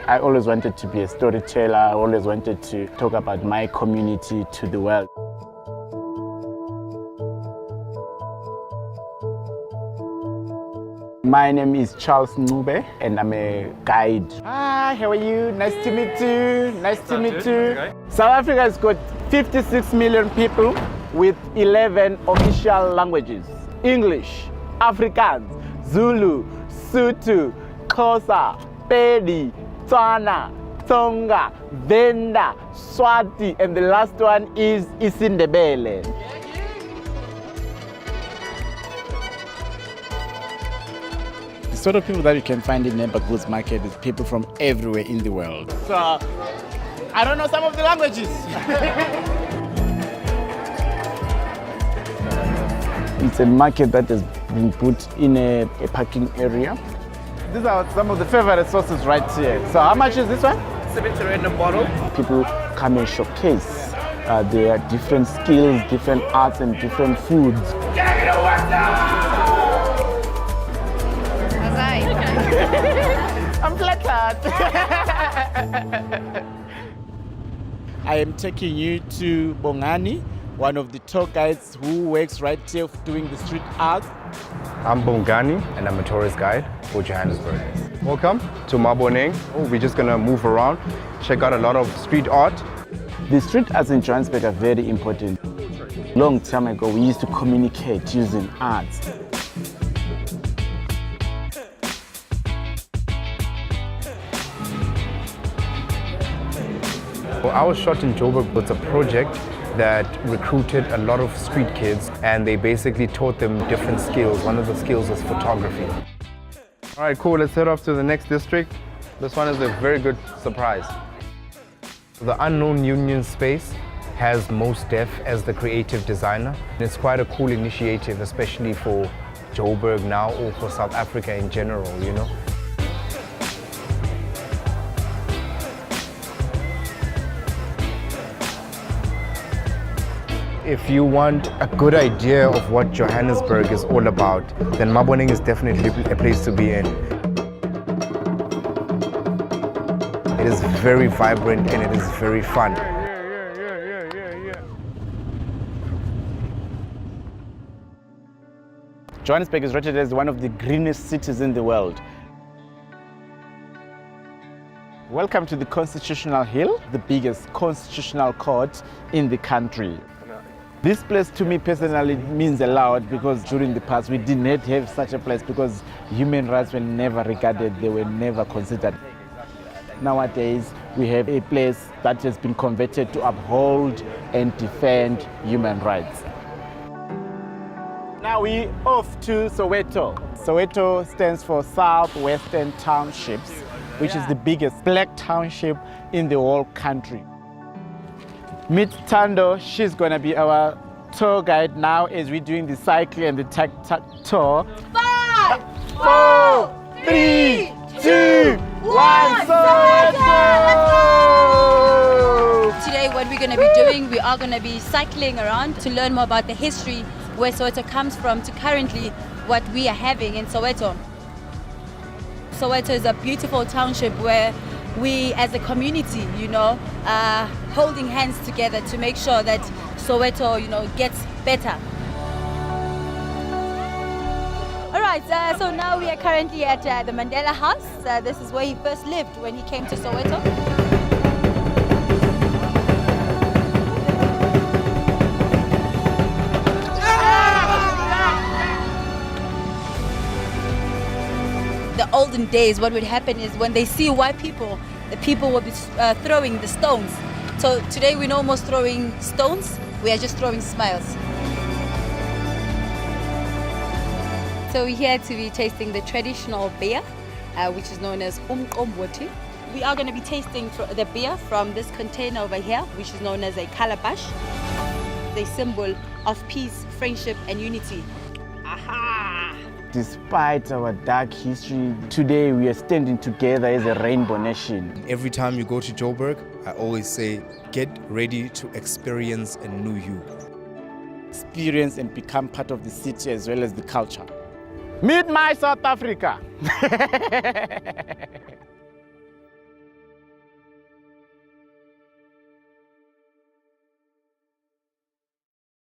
I always wanted to be a storyteller. I always wanted to talk about my community to the world. My name is Charles Ncube and I'm a guide. Hi, how are you? Nice to meet you. Nice to meet you. South Africa has got 56 million people with 11 official languages. English, Afrikaans, Zulu, Sotho, Xhosa, Pedi, Tswana, Tsonga, Venda, Swati, and the last one is isiNdebele. The sort of people that you can find in neighbor goods market is people from everywhere in the world. So, I don't know some of the languages. It's a market that has been put in a parking area. These are some of the favorite sauces right here. So how much is this one? $70 in a bottle. People come and showcase their different skills, different arts and different foods. I'm flattered. I am taking you to Bongani, one of the tour guides who works right here doing the street art. I'm Bongani and I'm a tourist guide for Johannesburg. Welcome to Maboneng. We're just gonna move around, check out a lot of street art. The street arts in Johannesburg are very important. Long time ago, we used to communicate using art. Well, I was shot in Joburg. It's a project that recruited a lot of street kids and they basically taught them different skills. One of the skills was photography. All right, cool, let's head off to the next district. This one is a very good surprise. The Unknown Union Space has Most Def as the creative designer. It's quite a cool initiative, especially for Joburg now or for South Africa in general, you know. If you want a good idea of what Johannesburg is all about, then Maboneng is definitely a place to be in. It is very vibrant and it is very fun. Johannesburg is rated as one of the greenest cities in the world. Welcome to the Constitutional Hill, the biggest constitutional court in the country. This place to me personally means a lot because during the past we did not have such a place because human rights were never regarded, they were never considered. Nowadays we have a place that has been converted to uphold and defend human rights. Now we're off to Soweto. Soweto stands for Southwestern Townships, which is the biggest black township in the whole country. Meet Tando, she's gonna be our tour guide now as we're doing the cycling and the tuk-tuk tour. 5, 4, 3, 2, 1, Soweto! Today what we're gonna be doing, we are gonna be cycling around to learn more about the history, where Soweto comes from to currently what we are having in Soweto. Soweto is a beautiful township where we as a community, are holding hands together to make sure that Soweto, gets better. All right, so now we are currently at the Mandela Hunts. This is where he first lived when he came to Soweto. The olden days, what would happen is when they see white people, the people will be throwing the stones. So today we're no more throwing stones, we are just throwing smiles. So we're here to be tasting the traditional beer, which is known as Ncube. We are going to be tasting the beer from this container over here, which is known as a calabash, the symbol of peace, friendship and unity. Aha! Despite our dark history, today we are standing together as a rainbow nation. Every time you go to Joburg, I always say, get ready to experience a new you. Experience and become part of the city as well as the culture. Meet my South Africa!